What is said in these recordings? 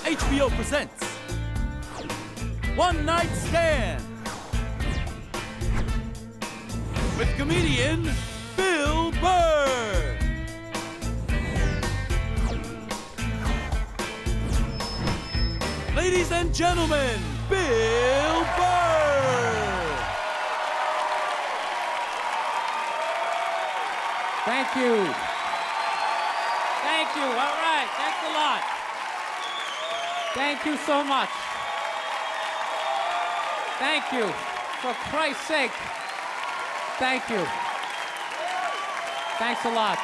HBO presents One Night Stand with comedian Bill Burr. Ladies and gentlemen, Bill Burr. Thank you. Thank you. All right. Thanks a lot. Thank you so much. Thank you. For Christ's sake. Thank you. Thanks a lot.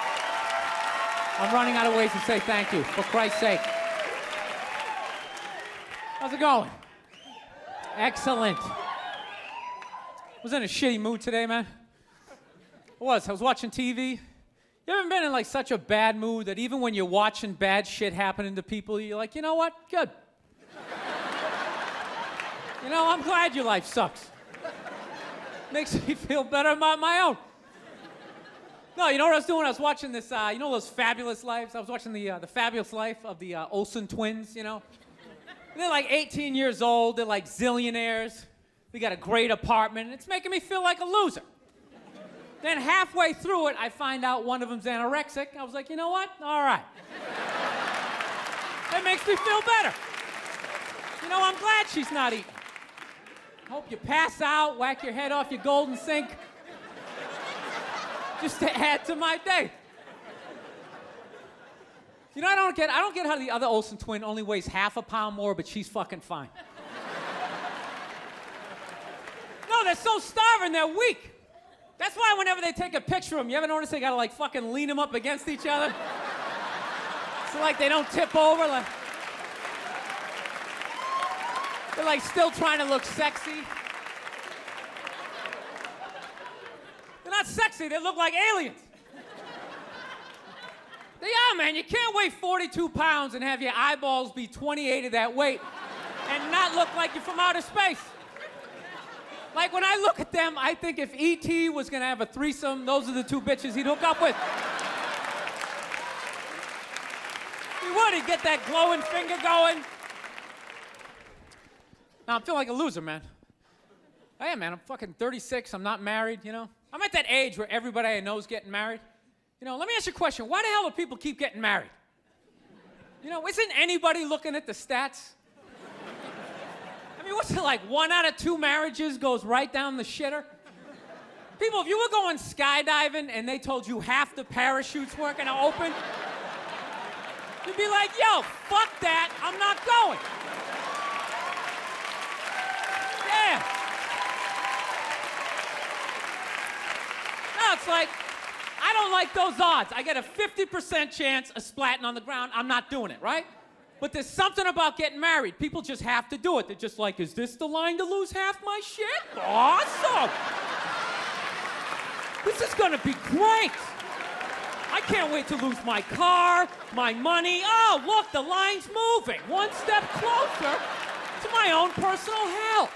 I'm running out of ways to say thank you. For Christ's sake. How's it going? Excellent. Was in a shitty mood today, man. I was watching TV. You ever been in like such a bad mood that even when you're watching bad shit happening to people, you're like, you know what? Good. You know, I'm glad your life sucks. Makes me feel better about my own. No, you know what I was doing? I was watching this, you know those Fabulous Lives? I was watching the Fabulous Life of the Olsen twins, you know? They're like 18 years old. They're like zillionaires. They got a great apartment. And it's making me feel like a loser. Then halfway through it, I find out one of them's anorexic. I was like, you know what? All right. That makes me feel better. You know, I'm glad she's not eating. Hope you pass out, whack your head off your golden sink. Just to add to my day. You know, I don't get how the other Olsen twin only weighs half a pound more, but she's fucking fine. No, they're so starving, they're weak. That's why whenever they take a picture of them, you ever notice they gotta like fucking lean them up against each other? So like they don't tip over, like they're like still trying to look sexy. They're not sexy, they look like aliens. They are, man. You can't weigh 42 pounds and have your eyeballs be 28 of that weight and not look like you're from outer space. Like, when I look at them, I think if E.T. was gonna have a threesome, those are the two bitches he'd hook up with. He would. He'd get that glowing finger going. Now, I'm feeling like a loser, man. I am, man. I'm fucking 36. I'm not married, you know? I'm at that age where everybody I know is getting married. You know, let me ask you a question. Why the hell do people keep getting married? You know, isn't anybody looking at the stats? I mean, what's it like? 1 out of 2 marriages goes right down the shitter? People, if you were going skydiving and they told you half the parachutes weren't gonna open, you'd be like, yo, fuck that, I'm not going. Yeah. No, it's like, I don't like those odds. I get a 50% chance of splatting on the ground. I'm not doing it, right? But there's something about getting married. People just have to do it. They're just like, is this the line to lose half my shit? Awesome. This is gonna be great. I can't wait to lose my car, my money. Oh, look, the line's moving. One step closer to my own personal hell.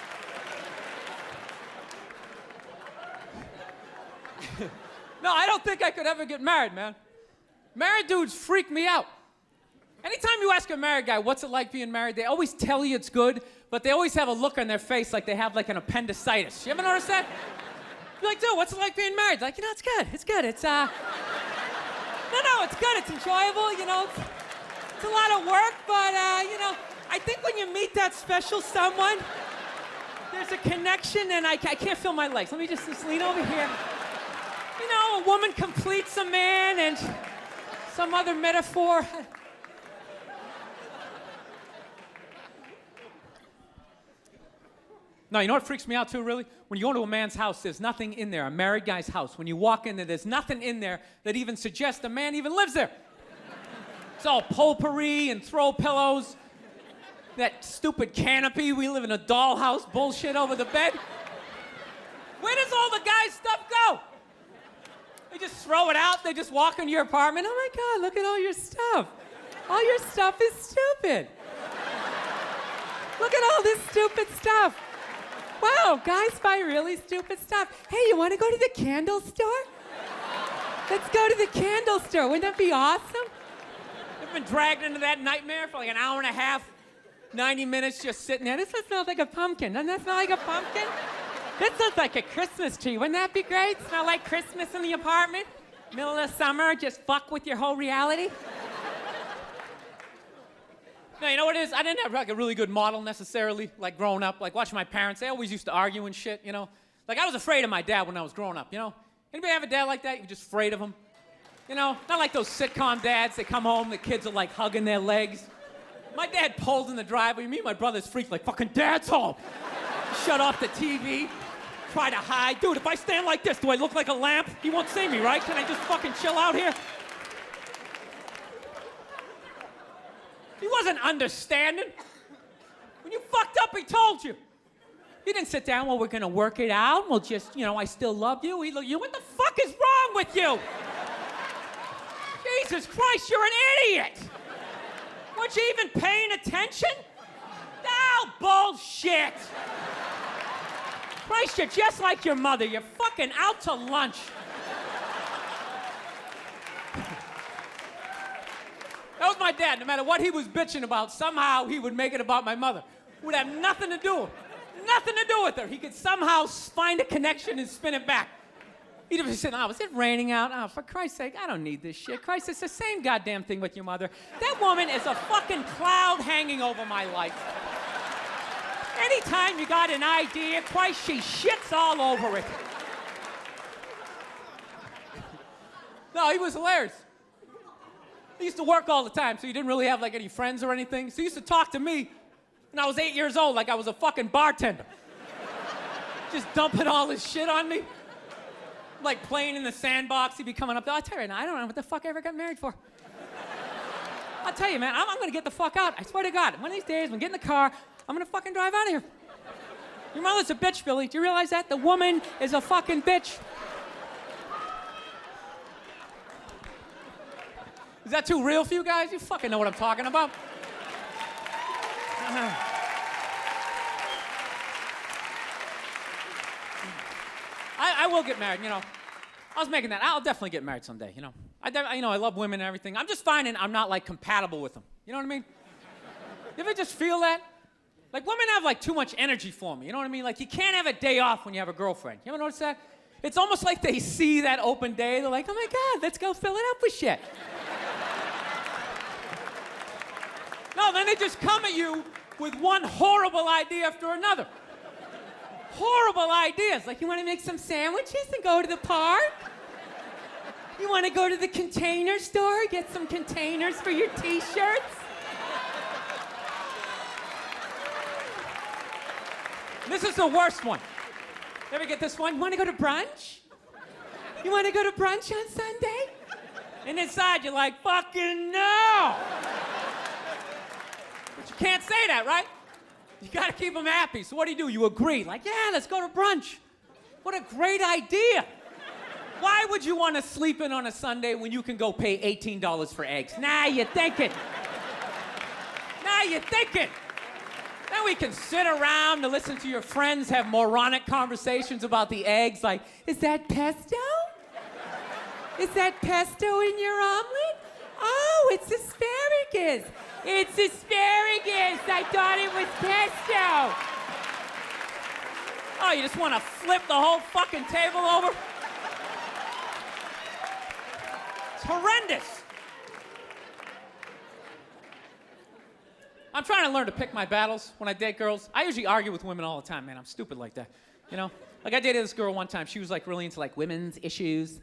No, I don't think I could ever get married, man. Married dudes freak me out. Anytime you ask a married guy, what's it like being married, they always tell you it's good, but they always have a look on their face like they have like an appendicitis. You ever notice that? You're like, dude, what's it like being married? Like, you know, it's good. It's good. It's, No, it's good. It's enjoyable, you know. It's a lot of work, but, you know, I think when you meet that special someone, there's a connection, and I can't feel my legs. Let me just lean over here. You know, a woman completes a man, and some other metaphor. No, you know what freaks me out too, really? When you go into a man's house, there's nothing in there, a married guy's house. When you walk in there, there's nothing in there that even suggests a man even lives there. It's all potpourri and throw pillows, that stupid canopy, we live in a dollhouse bullshit over the bed. Where does all the guy's stuff go? They just throw it out, they just walk into your apartment. Oh my God, look at all your stuff. All your stuff is stupid. Look at all this stupid stuff. Wow, guys buy really stupid stuff. Hey, you want to go to the candle store? Let's go to the candle store. Wouldn't that be awesome? I've been dragged into that nightmare for like an hour and a half. 90 minutes just sitting there. This smells like a pumpkin. Doesn't that smell like a pumpkin? This looks like a Christmas tree. Wouldn't that be great? Smell like Christmas in the apartment? Middle of summer, just fuck with your whole reality? No, you know what it is? I didn't have like a really good model necessarily, like growing up, like watching my parents. They always used to argue and shit, you know? Like I was afraid of my dad when I was growing up, you know? Anybody have a dad like that? You're just afraid of him? You know, not like those sitcom dads. They come home, the kids are like hugging their legs. My dad pulled in the driveway. Me and my brothers freaked like, fucking dad's home. Shut off the TV. Try to hide. Dude, if I stand like this, do I look like a lamp? He won't see me, right? Can I just fucking chill out here? He wasn't understanding. When you fucked up, he told you. He didn't sit down, well, we're gonna work it out. We'll just, I still love you. He looked, what the fuck is wrong with you? Jesus Christ, you're an idiot! Weren't you even paying attention? Oh, bullshit! Christ, you're just like your mother. You're fucking out to lunch. That was my dad. No matter what he was bitching about, somehow he would make it about my mother. Would have nothing to do with her. He could somehow find a connection and spin it back. He'd have said, oh, is it raining out? Oh, for Christ's sake, I don't need this shit. Christ, it's the same goddamn thing with your mother. That woman is a fucking cloud hanging over my life. Anytime you got an idea, Christ, she shits all over it. No, he was hilarious. He used to work all the time, so he didn't really have like any friends or anything. So he used to talk to me when I was 8 years old like I was a fucking bartender. Just dumping all his shit on me. Like playing in the sandbox, he'd be coming up there. I'll tell you, I don't know what the fuck I ever got married for. I'll tell you, man, I'm gonna get the fuck out. I swear to God, one of these days, I'm gonna get in the car, I'm gonna fucking drive out of here. Your mother's a bitch, Billy. Do you realize that? The woman is a fucking bitch. Is that too real for you guys? You fucking know what I'm talking about. I will get married, I was making that. I'll definitely get married someday, I love women and everything. I'm just finding I'm not, like, compatible with them. You know what I mean? You ever just feel that? Like, women have, like, too much energy for me. You know what I mean? Like, you can't have a day off when you have a girlfriend. You ever notice that? It's almost like they see that open day. They're like, oh, my God, let's go fill it up with shit. No, then they just come at you with one horrible idea after another. Horrible ideas. Like, you want to make some sandwiches and go to the park? You want to go to the Container Store, get some containers for your T-shirts? This is the worst one. You ever get this one? You want to go to brunch? You want to go to brunch on Sunday? And inside you're like, fucking no! But you can't say that, right? You gotta keep them happy. So what do? You agree. Like, yeah, let's go to brunch. What a great idea. Why would you want to sleep in on a Sunday when you can go pay $18 for eggs? Now you're thinking. Then we can sit around and listen to your friends have moronic conversations about the eggs. Like, is that pesto? Is that pesto in your omelet? Oh, it's asparagus. It's asparagus. I thought it was pesto. Oh, you just want to flip the whole fucking table over? It's horrendous. I'm trying to learn to pick my battles when I date girls. I usually argue with women all the time, man. I'm stupid like that, Like, I dated this girl one time. She was, like, really into, like, women's issues.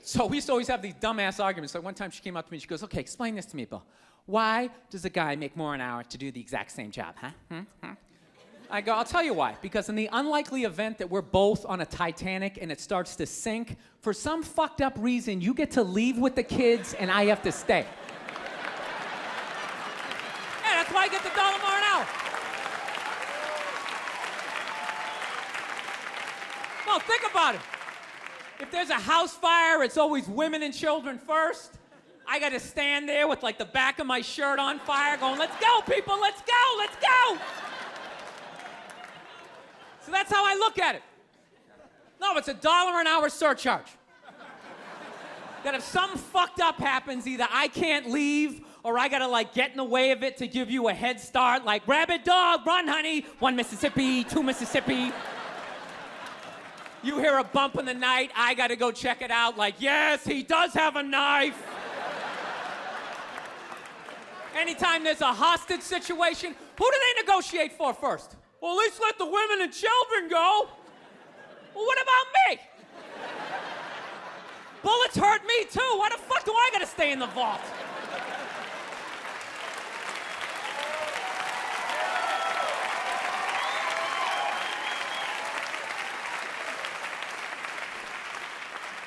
So we used to always have these dumbass arguments. Like, one time she came up to me and she goes, okay, explain this to me, Bill. Why does a guy make more an hour to do the exact same job, huh? I go, I'll tell you why. Because in the unlikely event that we're both on a Titanic and it starts to sink, for some fucked up reason, you get to leave with the kids and I have to stay. Yeah, that's why I get the $1 more an hour. No, think about it. If there's a house fire, it's always women and children first. I gotta stand there with like the back of my shirt on fire going, let's go, people, let's go, let's go. So that's how I look at it. No, it's $1 an hour surcharge. That if something fucked up happens, either I can't leave or I gotta like get in the way of it to give you a head start, like rabid dog, run honey, 1 Mississippi, 2 Mississippi. You hear a bump in the night, I gotta go check it out, like, yes, he does have a knife. Anytime there's a hostage situation, who do they negotiate for first? Well, at least let the women and children go. Well, what about me? Bullets hurt me too. Why the fuck do I gotta stay in the vault?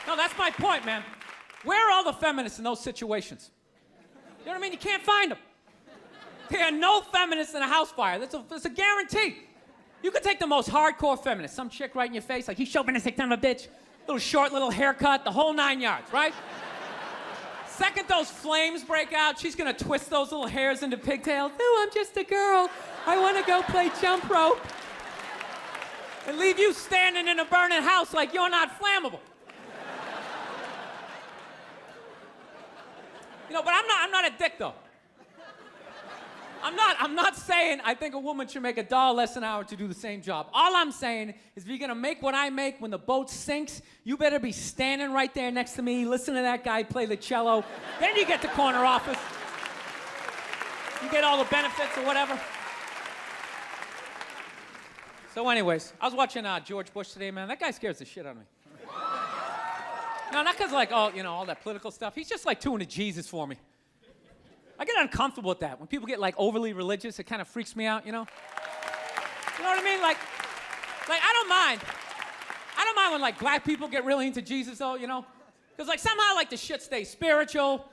No, that's my point, man. Where are all the feminists in those situations? You know what I mean? You can't find them. There are no feminists in a house fire. That's a guarantee. You could take the most hardcore feminist, some chick right in your face, like, he's chauvinistic son of a bitch, little short, little haircut, the whole 9 yards, right? Second those flames break out, she's gonna twist those little hairs into pigtails. No, I'm just a girl. I wanna go play jump rope. And leave you standing in a burning house like you're not flammable. You know, but I'm not a dick, though. I'm not saying I think a woman should make $1 less an hour to do the same job. All I'm saying is if you're gonna make what I make when the boat sinks, you better be standing right there next to me, listen to that guy play the cello. Then you get the corner office. You get all the benefits or whatever. So anyways, I was watching George Bush today, man. That guy scares the shit out of me. No, not because like, oh, you know, all that political stuff. He's just like too into Jesus for me. I get uncomfortable with that. When people get like overly religious, it kind of freaks me out, you know? You know what I mean? Like I don't mind. I don't mind when like black people get really into Jesus though, you know? Because like somehow like the shit stays spiritual.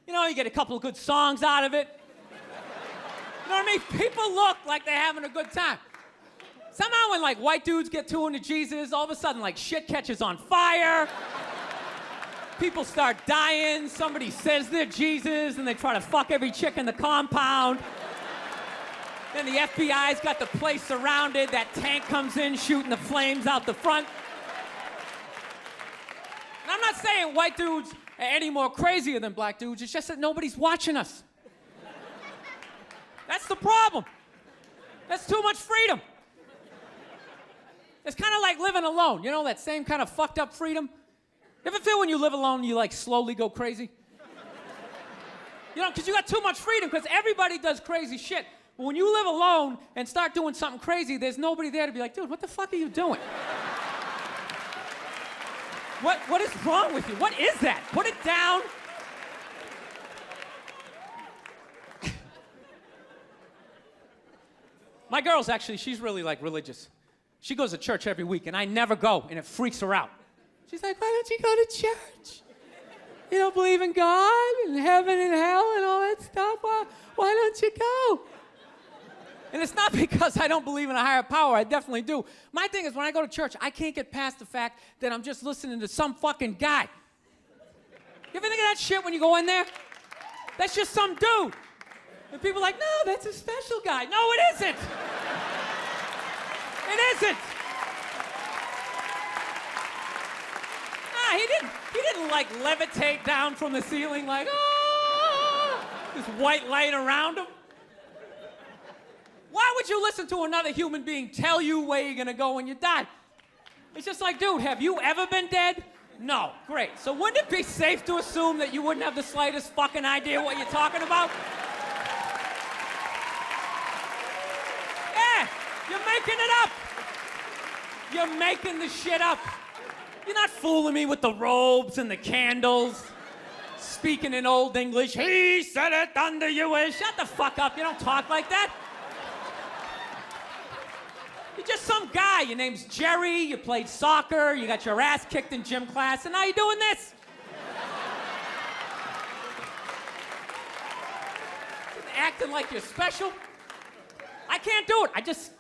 You know, you get a couple of good songs out of it. You know what I mean? People look like they're having a good time. Somehow when like white dudes get too into Jesus, all of a sudden like shit catches on fire. People start dying, somebody says they're Jesus, and they try to fuck every chick in the compound. Then the FBI's got the place surrounded, that tank comes in shooting the flames out the front. And I'm not saying white dudes are any more crazier than black dudes, it's just that nobody's watching us. That's the problem. That's too much freedom. It's kind of like living alone, you know, that same kind of fucked up freedom? You ever feel when you live alone, you like slowly go crazy? You know, because you got too much freedom, because everybody does crazy shit. But when you live alone and start doing something crazy, there's nobody there to be like, dude, what the fuck are you doing? What is wrong with you? What is that? Put it down. My girl's actually, she's really like religious. She goes to church every week, and I never go, and it freaks her out. She's like, why don't you go to church? You don't believe in God and heaven and hell and all that stuff? Why don't you go? And it's not because I don't believe in a higher power. I definitely do. My thing is when I go to church, I can't get past the fact that I'm just listening to some fucking guy. You ever think of that shit when you go in there? That's just some dude. And people are like, no, that's a special guy. No, it isn't. It isn't. He didn't like levitate down from the ceiling like, oh, this white light around him. Why would you listen to another human being tell you where you're gonna go when you die? It's just like, dude, have you ever been dead? No, great. So wouldn't it be safe to assume that you wouldn't have the slightest fucking idea what you're talking about? Yeah, you're making it up. You're making the shit up. You're not fooling me with the robes and the candles, speaking in old English. He said it under you is. Shut the fuck up. You don't talk like that. You're just some guy. Your name's Jerry. You played soccer. You got your ass kicked in gym class, and now you're doing this. Acting like you're special. I can't do it.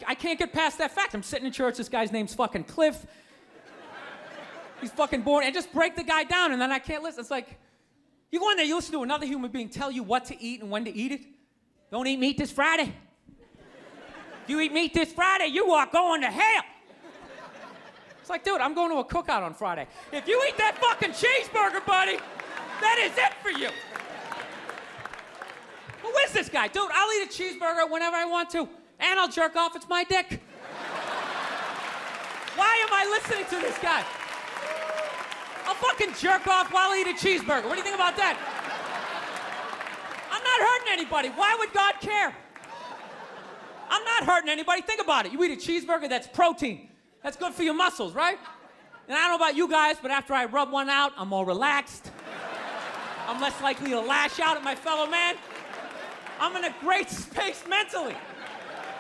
I can't get past that fact. I'm sitting in church. This guy's name's fucking Cliff. He's fucking boring, and just break the guy down, and then I can't listen. It's like, you go in there, you listen to another human being tell you what to eat and when to eat it. Don't eat meat this Friday. If you eat meat this Friday, you are going to hell. It's like, dude, I'm going to a cookout on Friday. If you eat that fucking cheeseburger, buddy, that is it for you. is this guy? Dude, I'll eat a cheeseburger whenever I want to, and I'll jerk off. It's my dick. Why am I listening to this guy? I'll fucking jerk off while I eat a cheeseburger. What do you think about that? I'm not hurting anybody. Why would God care? I'm not hurting anybody. Think about it. You eat a cheeseburger, that's protein. That's good for your muscles, right? And I don't know about you guys, but after I rub one out, I'm more relaxed. I'm less likely to lash out at my fellow man. I'm in a great space mentally.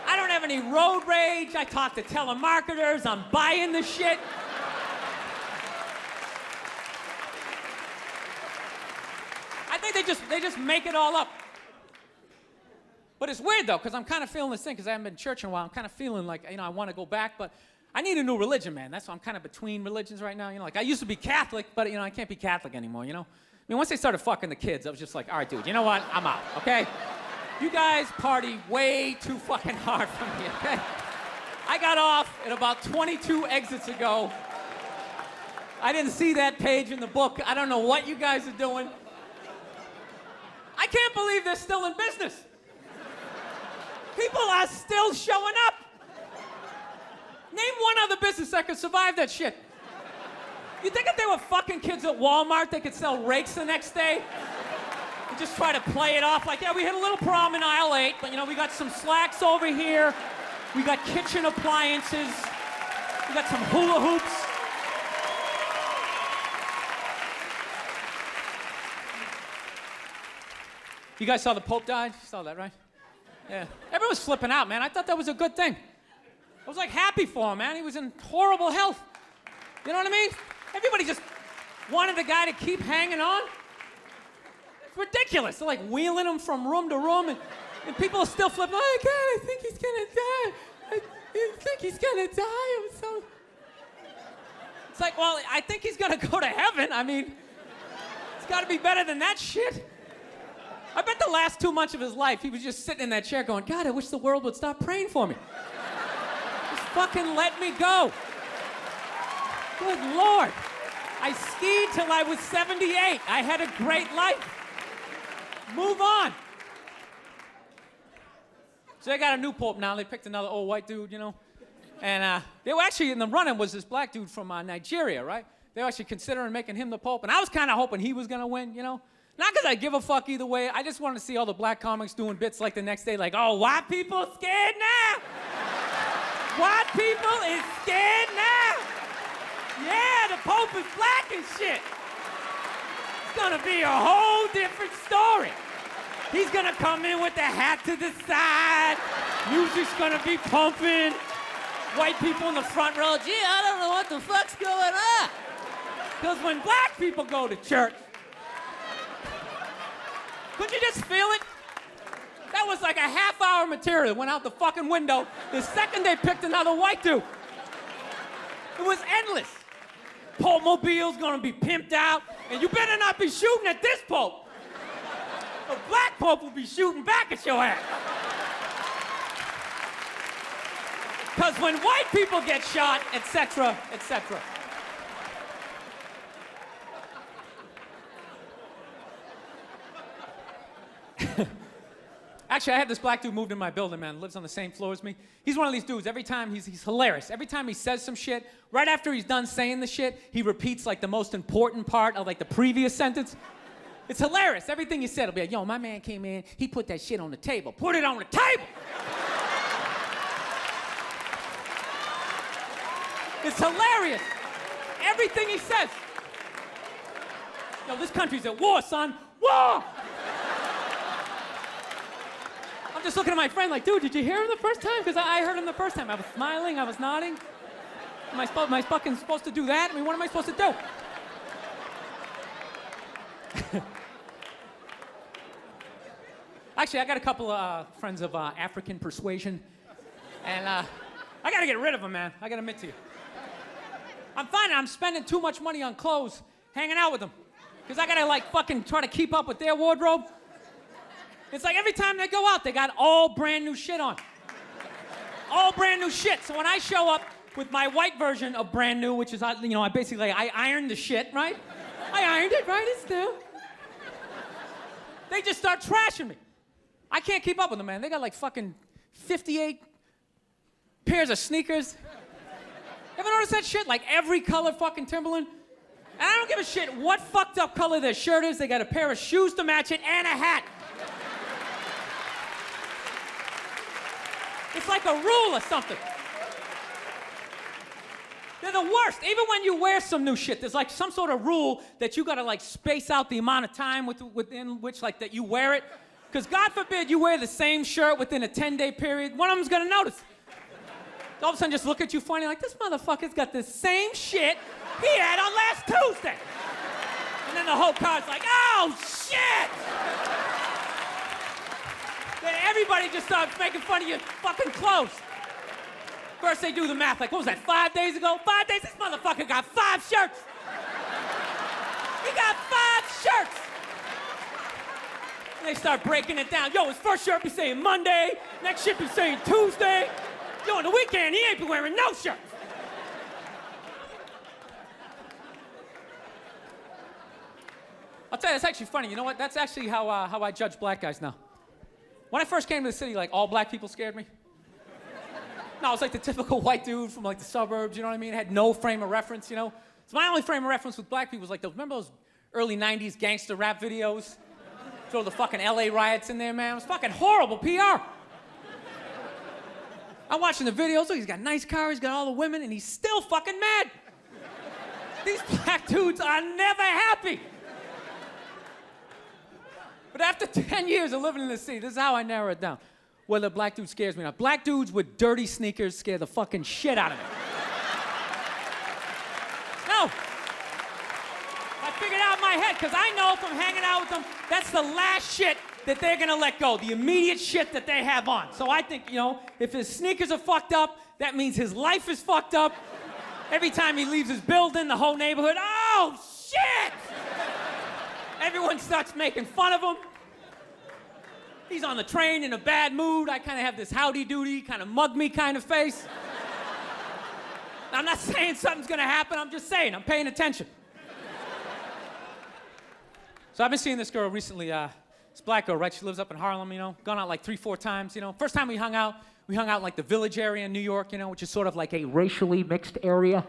I don't have any road rage. I talk to telemarketers. I'm buying the shit. I think they just make it all up. But it's weird though, because I'm kind of feeling this thing, because I haven't been to church in a while. I'm kind of feeling like, I want to go back, but I need a new religion, man. That's why I'm kind of between religions right now. Like I used to be Catholic, but I can't be Catholic anymore, I mean, once they started fucking the kids, I was just like, all right, dude, you know what? I'm out, okay? You guys party way too fucking hard for me, okay? I got off at about 22 exits ago. I didn't see that page in the book. I don't know what you guys are doing. I can't believe they're still in business. People are still showing up. Name one other business that could survive that shit. You think if they were fucking kids at Walmart, they could sell rakes the next day? And just try to play it off like, yeah, we hit a little prom in aisle 8, but we got some slacks over here. We got kitchen appliances. We got some hula hoops. You guys saw the Pope died? You saw that, right? Yeah. Everyone's flipping out, man. I thought that was a good thing. I was like happy for him, man. He was in horrible health. You know what I mean? Everybody just wanted the guy to keep hanging on. It's ridiculous. They're like wheeling him from room to room, and people are still flipping. Oh, God, I think he's gonna die. I think he's gonna die. It's like, well, I think he's gonna go to heaven. I mean, it's gotta be better than that shit. I bet the last 2 months of his life, he was just sitting in that chair going, God, I wish the world would stop praying for me. Just fucking let me go. Good Lord. I skied till I was 78. I had a great life. Move on. So they got a new pope now. They picked another old white dude, And they were actually in the running was this black dude from Nigeria, right? They were actually considering making him the pope. And I was kind of hoping he was going to win, Not because I give a fuck either way. I just wanted to see all the black comics doing bits like the next day, like, oh, white people scared now? White people is scared now? Yeah, the Pope is black and shit. It's gonna be a whole different story. He's gonna come in with the hat to the side. Music's gonna be pumping. White people in the front row, gee, I don't know what the fuck's going on. Because when black people go to church, could you just feel it? That was like a half-hour material went out the fucking window the second they picked another white dude. It was endless. Pope Mobile's gonna be pimped out, and you better not be shooting at this Pope. A black Pope will be shooting back at your ass. Because when white people get shot, etc., etc. Actually, I had this black dude moved in my building, man. Lives on the same floor as me. He's one of these dudes. Every time he's hilarious. Every time he says some shit, right after he's done saying the shit, he repeats like the most important part of like the previous sentence. It's hilarious. Everything he said will be like, yo, my man came in, he put that shit on the table. Put it on the table! It's hilarious. Everything he says. Yo, this country's at war, son. War! I'm just looking at my friend like, dude, did you hear him the first time? Because I heard him the first time. I was smiling, I was nodding. Am I fucking supposed to do that? I mean, what am I supposed to do? Actually, I got a couple of friends of African persuasion. And I got to get rid of them, man. I got to admit to you. I'm finding I'm spending too much money on clothes hanging out with them. Because I got to, like, fucking try to keep up with their wardrobe. It's like every time they go out, they got all brand new shit on. All brand new shit. So when I show up with my white version of brand new, which is, I ironed the shit, right? I ironed it, right? It's new. They just start trashing me. I can't keep up with them, man. They got like fucking 58 pairs of sneakers. Ever notice that shit? Like every color fucking Timberland? And I don't give a shit what fucked up color their shirt is. They got a pair of shoes to match it and a hat. It's like a rule or something. They're the worst. Even when you wear some new shit, there's like some sort of rule that you gotta like space out the amount of time within which like that you wear it. Because God forbid you wear the same shirt within a 10-day period, one of them's gonna notice. All of a sudden just look at you funny like, this motherfucker's got the same shit he had on last Tuesday. And then the whole car's like, oh shit! Then everybody just starts making fun of your fucking clothes. First they do the math, like, what was that, 5 days ago? 5 days? This motherfucker got 5 shirts. He got 5 shirts. And they start breaking it down. Yo, his first shirt be saying Monday, next shirt be saying Tuesday. Yo, on the weekend, he ain't be wearing no shirt. I'll tell you, it's actually funny. You know what? That's actually how I judge black guys now. When I first came to the city, like, all black people scared me. No, I was like the typical white dude from like the suburbs, you know what I mean? Had no frame of reference, you know? So my only frame of reference with black people was like remember those early 90s gangster rap videos? Throw the fucking LA riots in there, man. It was fucking horrible PR. I'm watching the videos, look, he's got a nice car, he's got all the women, and he's still fucking mad. These black dudes are never happy. But after 10 years of living in the city, this is how I narrow it down. Whether a black dude scares me or not. Black dudes with dirty sneakers scare the fucking shit out of me. No. I figured out in my head, because I know from hanging out with them, that's the last shit that they're gonna let go, the immediate shit that they have on. So I think, you know, if his sneakers are fucked up, that means his life is fucked up. Every time he leaves his building, the whole neighborhood, oh, shit! Everyone starts making fun of him. He's on the train in a bad mood. I kind of have this howdy-doody, kind of mug me kind of face. I'm not saying something's gonna happen, I'm just saying, I'm paying attention. So I've been seeing this girl recently, this black girl, right? She lives up in Harlem, you know, gone out like 3-4 times, you know. First time we hung out in like the Village area in New York, you know, which is sort of like a racially mixed area.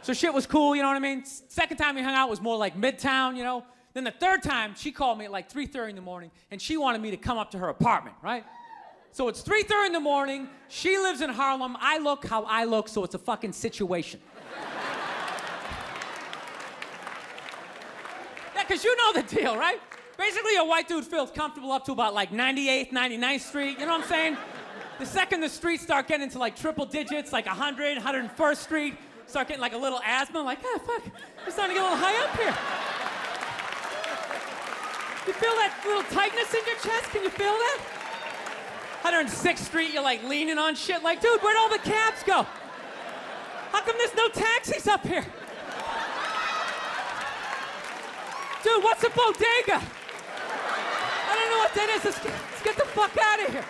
So shit was cool, you know what I mean? Second time we hung out was more like Midtown, you know. Then the third time, she called me at like 3:30 in the morning, and she wanted me to come up to her apartment, right? So it's 3:30 in the morning, she lives in Harlem, I look how I look, so it's a fucking situation. Yeah, because you know the deal, right? Basically, a white dude feels comfortable up to about like 98th, 99th Street, you know what I'm saying? The second the streets start getting into like triple digits, like 100, 101st Street, start getting like a little asthma, I'm like, ah, fuck, I'm starting to get a little high up here. You feel that little tightness in your chest? Can you feel that? 106th Street, you're like leaning on shit like, dude, where'd all the cabs go? How come there's no taxis up here? Dude, what's a bodega? I don't know what that is. Let's get the fuck out of here.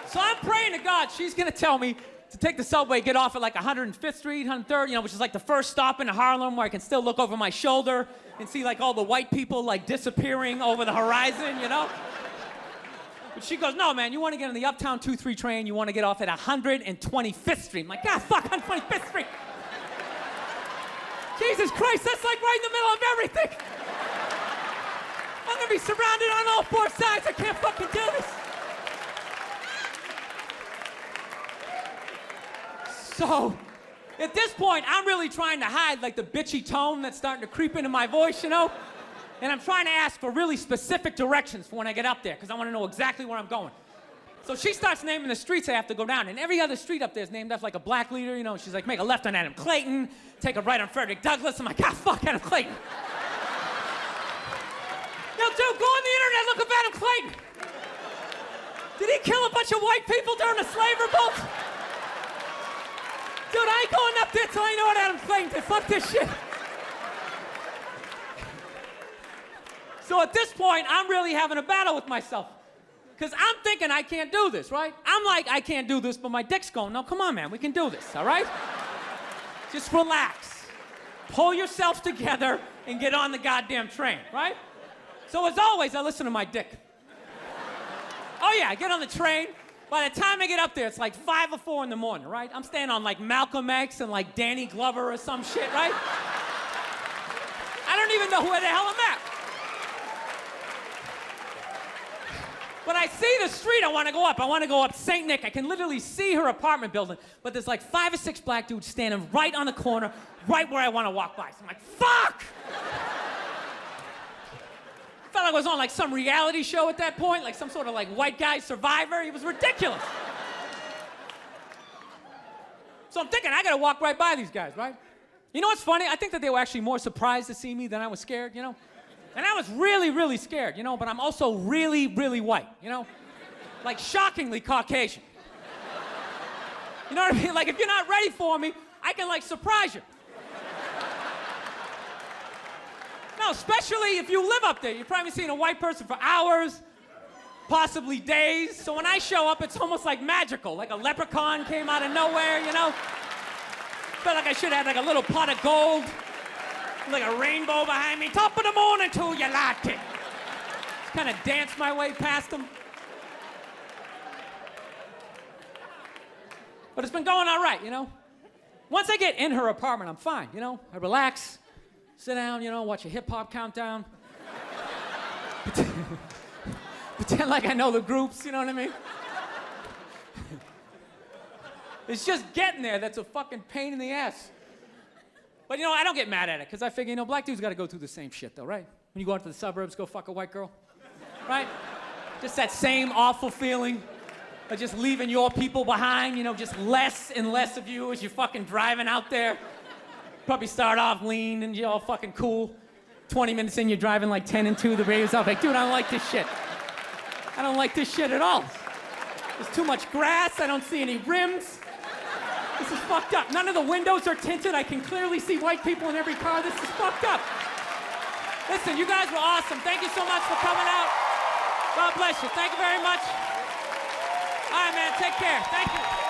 So I'm praying to God she's gonna tell me to take the subway, get off at like 105th Street, 103rd, you know, which is like the first stop in Harlem where I can still look over my shoulder and see like all the white people like disappearing over the horizon, you know? But she goes, no, man, you want to get on the Uptown 2-3 train, you want to get off at 125th Street. I'm like, God, fuck, 125th Street. Jesus Christ, that's like right in the middle of everything. I'm gonna be surrounded on all 4 sides. I can't fucking do this. So, at this point, I'm really trying to hide like the bitchy tone that's starting to creep into my voice, you know? And I'm trying to ask for really specific directions for when I get up there, because I want to know exactly where I'm going. So she starts naming the streets I have to go down, and every other street up there is named after like a black leader, you know? She's like, make a left on Adam Clayton, take a right on Frederick Douglass. I'm like, ah, fuck Adam Clayton. Yo, dude, go on the internet, look up Adam Clayton. Did he kill a bunch of white people during the slave revolt? Dude, I ain't going up there till I know what Adam Clayton did. Fuck this shit. So at this point, I'm really having a battle with myself. Because I'm thinking I can't do this, right? I'm like, I can't do this, but my dick's going, no, come on, man, we can do this, all right? Just relax. Pull yourself together and get on the goddamn train, right? So as always, I listen to my dick. Oh yeah, I get on the train. By the time I get up there, it's like 5 or 4 in the morning, right? I'm staying on like Malcolm X and like Danny Glover or some shit, right? I don't even know where the hell I'm at. But I see the street I want to go up. I want to go up St. Nick. I can literally see her apartment building, but there's like 5 or 6 black dudes standing right on the corner, right where I want to walk by. So I'm like, fuck! Felt like I was on like some reality show at that point, like some sort of like white guy survivor. It was ridiculous. So I'm thinking, I gotta walk right by these guys, right? You know what's funny? I think that they were actually more surprised to see me than I was scared, you know? And I was really, really scared, you know, but I'm also really, really white, you know? Like shockingly Caucasian. You know what I mean? Like if you're not ready for me, I can like surprise you. No, especially if you live up there. You've probably seen a white person for hours, possibly days. So when I show up, it's almost like magical, like a leprechaun came out of nowhere, you know? Felt like I should have had like a little pot of gold, like a rainbow behind me. Top of the morning to you, like it. Just kind of danced my way past them. But it's been going all right, you know? Once I get in her apartment, I'm fine, you know? I relax. Sit down, you know, watch a hip-hop countdown. Pretend like I know the groups, you know what I mean? It's just getting there that's a fucking pain in the ass. But, you know, I don't get mad at it, because I figure, you know, black dudes got to go through the same shit, though, right? When you go out to the suburbs, go fuck a white girl, right? Just that same awful feeling of just leaving your people behind, you know, just less and less of you as you're fucking driving out there. Probably start off lean and you're all fucking cool. 20 minutes in, you're driving like 10 and 2. The radio's off. Like, dude, I don't like this shit. I don't like this shit at all. There's too much grass. I don't see any rims. This is fucked up. None of the windows are tinted. I can clearly see white people in every car. This is fucked up. Listen, you guys were awesome. Thank you so much for coming out. God bless you. Thank you very much. All right, man. Take care. Thank you.